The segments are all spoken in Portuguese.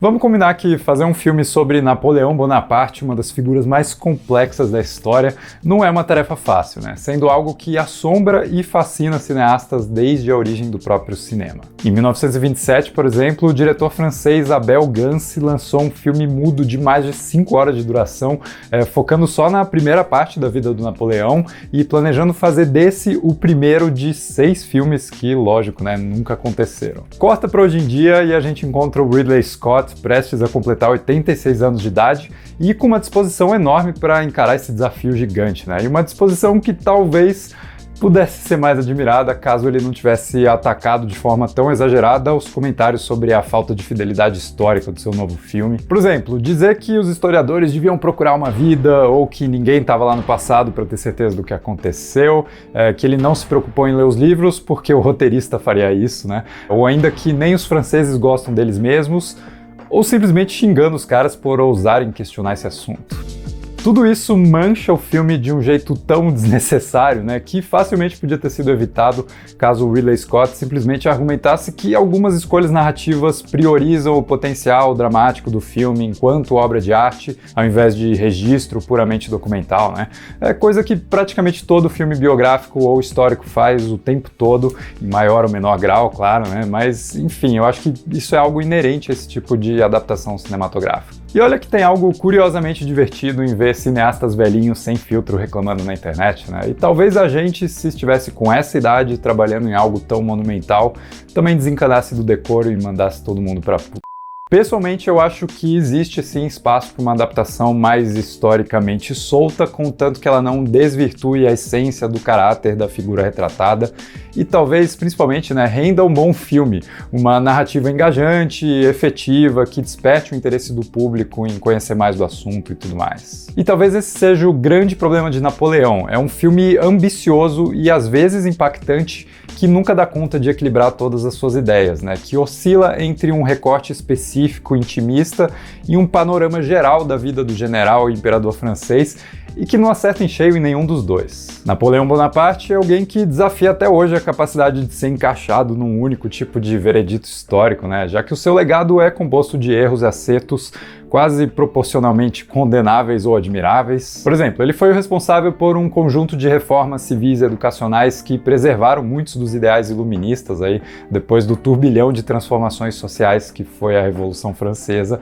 Vamos combinar que fazer um filme sobre Napoleão Bonaparte, uma das figuras mais complexas da história, não é uma tarefa fácil, né? Sendo algo que assombra e fascina cineastas desde a origem do próprio cinema. Em 1927, por exemplo, o diretor francês Abel Gance lançou um filme mudo de mais de 5 horas de duração, focando só na primeira parte da vida do Napoleão e planejando fazer desse o primeiro de 6 filmes que, lógico, né, nunca aconteceram. Corta para hoje em dia e a gente encontra o Ridley Scott prestes a completar 86 anos de idade e com uma disposição enorme para encarar esse desafio gigante, né? E uma disposição que talvez pudesse ser mais admirada caso ele não tivesse atacado de forma tão exagerada os comentários sobre a falta de fidelidade histórica do seu novo filme. Por exemplo, dizer que os historiadores deviam procurar uma vida ou que ninguém estava lá no passado para ter certeza do que aconteceu, que ele não se preocupou em ler os livros porque o roteirista faria isso, né? Ou ainda que nem os franceses gostam deles mesmos, ou simplesmente xingando os caras por ousarem questionar esse assunto. Tudo isso mancha o filme de um jeito tão desnecessário, né, que facilmente podia ter sido evitado caso o Ridley Scott simplesmente argumentasse que algumas escolhas narrativas priorizam o potencial dramático do filme enquanto obra de arte, ao invés de registro puramente documental, né? É coisa que praticamente todo filme biográfico ou histórico faz o tempo todo, em maior ou menor grau, claro, né? Mas, enfim, eu acho que isso é algo inerente a esse tipo de adaptação cinematográfica. E olha que tem algo curiosamente divertido em ver cineastas velhinhos sem filtro reclamando na internet, né? E talvez a gente, se estivesse com essa idade trabalhando em algo tão monumental, também desencanasse do decoro e mandasse todo mundo pra puta. Pessoalmente, eu acho que existe sim espaço para uma adaptação mais historicamente solta, contanto que ela não desvirtue a essência do caráter da figura retratada e talvez, principalmente, né, renda um bom filme, uma narrativa engajante, efetiva, que desperte o interesse do público em conhecer mais do assunto e tudo mais. E talvez esse seja o grande problema de Napoleão. É um filme ambicioso e às vezes impactante que nunca dá conta de equilibrar todas as suas ideias, né? Que oscila entre um recorte específico, intimista, e um panorama geral da vida do general e imperador francês, e que não acerta em cheio em nenhum dos dois. Napoleão Bonaparte é alguém que desafia até hoje a capacidade de ser encaixado num único tipo de veredito histórico, né? Já que o seu legado é composto de erros e acertos quase proporcionalmente condenáveis ou admiráveis. Por exemplo, ele foi o responsável por um conjunto de reformas civis e educacionais que preservaram muitos dos ideais iluministas aí, depois do turbilhão de transformações sociais que foi a Revolução Francesa.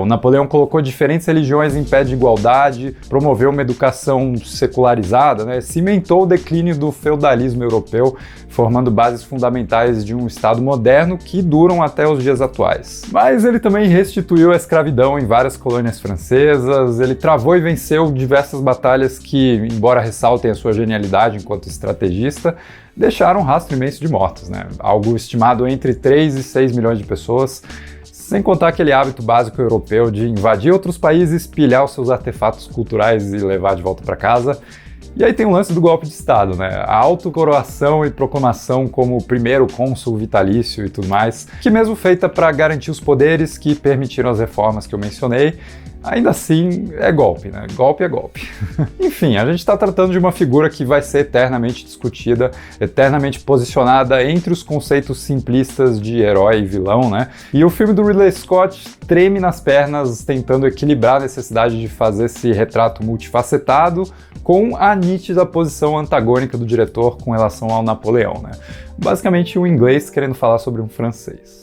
O Napoleão colocou diferentes religiões em pé de igualdade, promoveu uma educação secularizada, né, cimentou o declínio do feudalismo europeu, formando bases fundamentais de um Estado moderno que duram até os dias atuais. Mas ele também restituiu a escravidão em várias colônias francesas, ele travou e venceu diversas batalhas que, embora ressaltem a sua genialidade enquanto estrategista, deixaram um rastro imenso de mortos, né? Algo estimado entre 3 e 6 milhões de pessoas, sem contar aquele hábito básico europeu de invadir outros países, pilhar os seus artefatos culturais e levar de volta para casa. E aí tem o lance do golpe de Estado, né? A autocoroação e proclamação como primeiro cônsul vitalício e tudo mais, que mesmo feita para garantir os poderes que permitiram as reformas que eu mencionei, ainda assim é golpe, né? Golpe é golpe. Enfim, a gente está tratando de uma figura que vai ser eternamente discutida, eternamente posicionada entre os conceitos simplistas de herói e vilão, né? E o filme do Ridley Scott treme nas pernas tentando equilibrar a necessidade de fazer esse retrato multifacetado com a nítida posição antagônica do diretor com relação ao Napoleão, né? Basicamente um inglês querendo falar sobre um francês.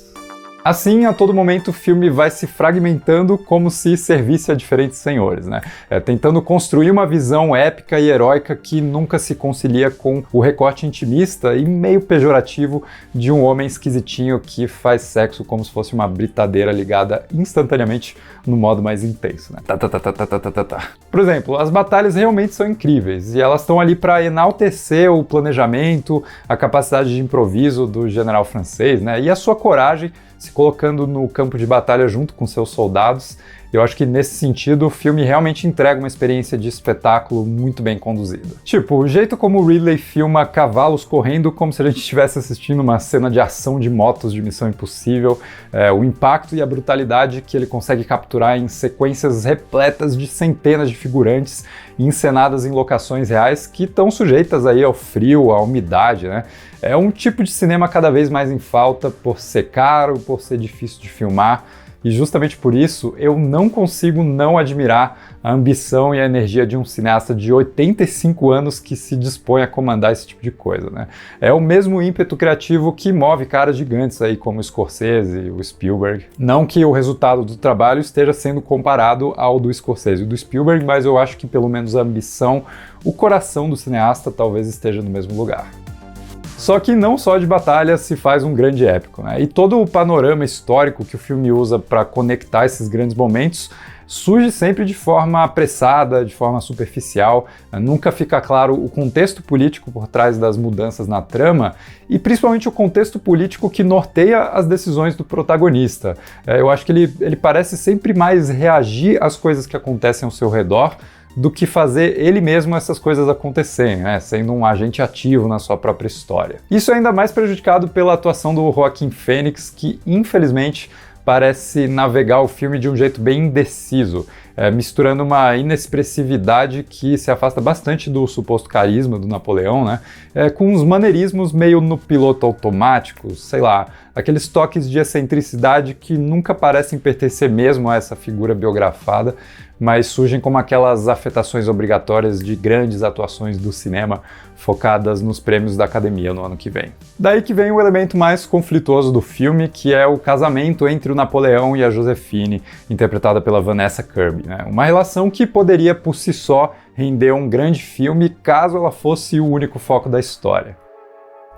Assim, a todo momento o filme vai se fragmentando como se servisse a diferentes senhores, né? Tentando construir uma visão épica e heróica que nunca se concilia com o recorte intimista e meio pejorativo de um homem esquisitinho que faz sexo como se fosse uma britadeira ligada instantaneamente no modo mais intenso, né? Por exemplo, as batalhas realmente são incríveis e elas estão ali para enaltecer o planejamento, a capacidade de improviso do general francês, né? E a sua coragem se colocando no campo de batalha junto com seus soldados. Eu acho que nesse sentido o filme realmente entrega uma experiência de espetáculo muito bem conduzida. Tipo, o jeito como o Ridley filma cavalos correndo como se a gente estivesse assistindo uma cena de ação de motos de Missão Impossível, o impacto e a brutalidade que ele consegue capturar em sequências repletas de centenas de figurantes encenadas em locações reais que estão sujeitas aí ao frio, à umidade, né? É um tipo de cinema cada vez mais em falta por ser caro, por ser difícil de filmar e justamente por isso eu não consigo não admirar a ambição e a energia de um cineasta de 85 anos que se dispõe a comandar esse tipo de coisa, né? É o mesmo ímpeto criativo que move caras gigantes aí como o Scorsese, o Spielberg. Não que o resultado do trabalho esteja sendo comparado ao do Scorsese e do Spielberg, mas eu acho que pelo menos a ambição, o coração do cineasta talvez esteja no mesmo lugar. Só que não só de batalha se faz um grande épico, né? E todo o panorama histórico que o filme usa para conectar esses grandes momentos surge sempre de forma apressada, de forma superficial, nunca fica claro o contexto político por trás das mudanças na trama e principalmente o contexto político que norteia as decisões do protagonista. Eu acho que ele parece sempre mais reagir às coisas que acontecem ao seu redor do que fazer ele mesmo essas coisas acontecerem, né? Sendo um agente ativo na sua própria história. Isso é ainda mais prejudicado pela atuação do Joaquin Phoenix, que infelizmente parece navegar o filme de um jeito bem indeciso, misturando uma inexpressividade que se afasta bastante do suposto carisma do Napoleão, né? Com uns maneirismos meio no piloto automático, sei lá, aqueles toques de excentricidade que nunca parecem pertencer mesmo a essa figura biografada, mas surgem como aquelas afetações obrigatórias de grandes atuações do cinema focadas nos prêmios da Academia no ano que vem. Daí que vem o elemento mais conflituoso do filme, que é o casamento entre o Napoleão e a Josephine, interpretada pela Vanessa Kirby, né? Uma relação que poderia por si só render um grande filme caso ela fosse o único foco da história.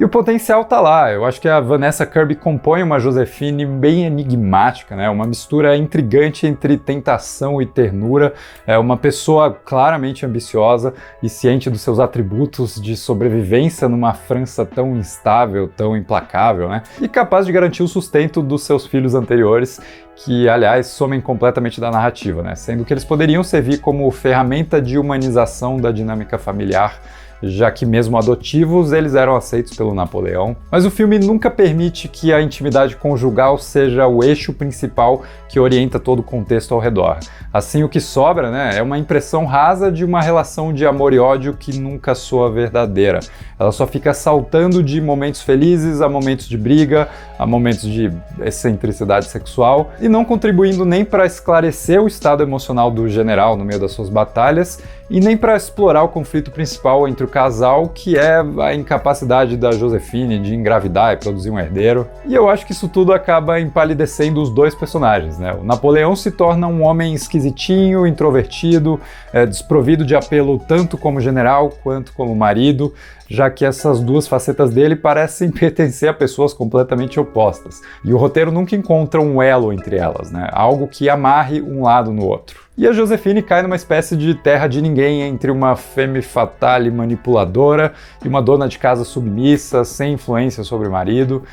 E o potencial tá lá, eu acho que a Vanessa Kirby compõe uma Josephine bem enigmática, né? Uma mistura intrigante entre tentação e ternura, uma pessoa claramente ambiciosa e ciente dos seus atributos de sobrevivência numa França tão instável, tão implacável, né? E capaz de garantir o sustento dos seus filhos anteriores, que, aliás, somem completamente da narrativa, né? Sendo que eles poderiam servir como ferramenta de humanização da dinâmica familiar, já que mesmo adotivos eles eram aceitos pelo Napoleão. Mas o filme nunca permite que a intimidade conjugal seja o eixo principal que orienta todo o contexto ao redor. Assim, o que sobra, né, é uma impressão rasa de uma relação de amor e ódio que nunca soa verdadeira. Ela só fica saltando de momentos felizes a momentos de briga, a momentos de excentricidade sexual, e não contribuindo nem para esclarecer o estado emocional do general no meio das suas batalhas, e nem para explorar o conflito principal entre o casal, que é a incapacidade da Josephine de engravidar e produzir um herdeiro. E eu acho que isso tudo acaba empalidecendo os dois personagens, né? O Napoleão se torna um homem esquisitinho, introvertido, desprovido de apelo tanto como general quanto como marido, já que essas duas facetas dele parecem pertencer a pessoas completamente opostas. E o roteiro nunca encontra um elo entre elas, né? Algo que amarre um lado no outro. E a Josephine cai numa espécie de terra de ninguém entre uma femme fatale manipuladora e uma dona de casa submissa, sem influência sobre o marido,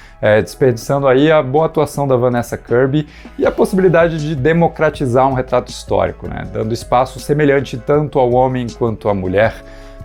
desperdiçando aí a boa atuação da Vanessa Kirby e a possibilidade de democratizar um retrato histórico, né? Dando espaço semelhante tanto ao homem quanto à mulher.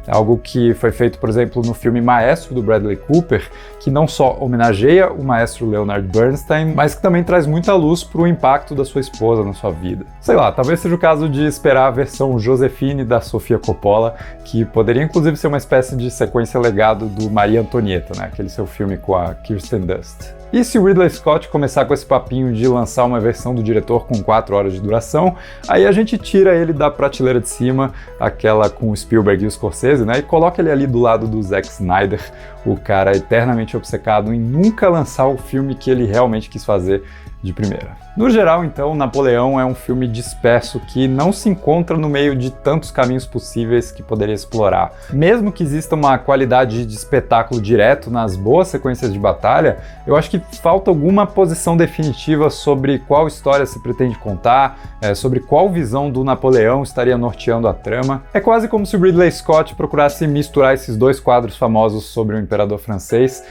Algo que foi feito, por exemplo, no filme Maestro, do Bradley Cooper, que não só homenageia o maestro Leonard Bernstein, mas que também traz muita luz para o impacto da sua esposa na sua vida. Sei lá, talvez seja o caso de esperar a versão Josephine da Sofia Coppola, que poderia inclusive ser uma espécie de sequência legado do Maria Antonieta, né? Aquele seu filme com a Kirsten Dunst. E se o Ridley Scott começar com esse papinho de lançar uma versão do diretor com 4 horas de duração, aí a gente tira ele da prateleira de cima, aquela com o Spielberg e o Scorsese, né, e coloca ele ali do lado do Zack Snyder, o cara eternamente obcecado em nunca lançar o filme que ele realmente quis fazer de primeira. No geral, então, Napoleão é um filme disperso que não se encontra no meio de tantos caminhos possíveis que poderia explorar. Mesmo que exista uma qualidade de espetáculo direto nas boas sequências de batalha, eu acho que falta alguma posição definitiva sobre qual história se pretende contar, sobre qual visão do Napoleão estaria norteando a trama. É quase como se o Ridley Scott procurasse misturar esses dois quadros famosos sobre o imperador francês,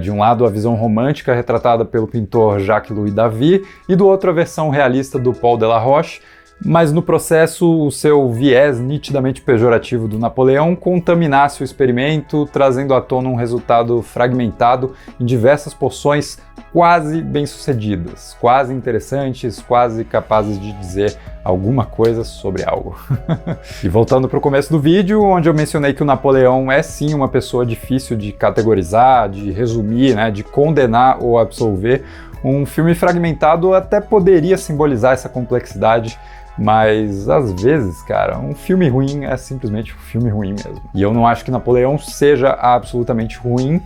de um lado a visão romântica retratada pelo pintor Jacques-Louis David, e do outro a versão realista do Paul Delaroche, mas no processo o seu viés nitidamente pejorativo do Napoleão contaminasse o experimento, trazendo à tona um resultado fragmentado em diversas porções quase bem-sucedidas, quase interessantes, quase capazes de dizer alguma coisa sobre algo. E voltando para o começo do vídeo, onde eu mencionei que o Napoleão é sim uma pessoa difícil de categorizar, de resumir, né, de condenar ou absolver, Um filme fragmentado até poderia simbolizar essa complexidade, mas às vezes, cara, um filme ruim é simplesmente um filme ruim mesmo. E eu não acho que Napoleão seja absolutamente ruim,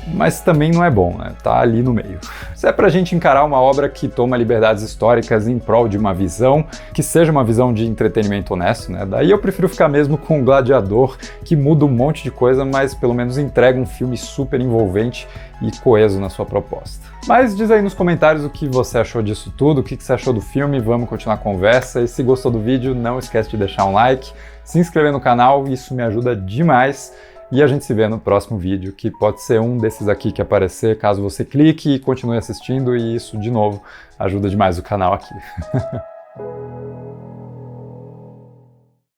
mas também não é bom, né? Tá ali no meio. Se é pra gente encarar uma obra que toma liberdades históricas em prol de uma visão, que seja uma visão de entretenimento honesto, né? Daí eu prefiro ficar mesmo com o Gladiador, que muda um monte de coisa, mas pelo menos entrega um filme super envolvente e coeso na sua proposta. Mas diz aí nos comentários o que você achou disso tudo, o que você achou do filme, vamos continuar a conversa, e se gostou do vídeo, não esquece de deixar um like, se inscrever no canal, isso me ajuda demais. E a gente se vê no próximo vídeo, que pode ser um desses aqui que aparecer, caso você clique e continue assistindo, e isso, de novo, ajuda demais o canal aqui.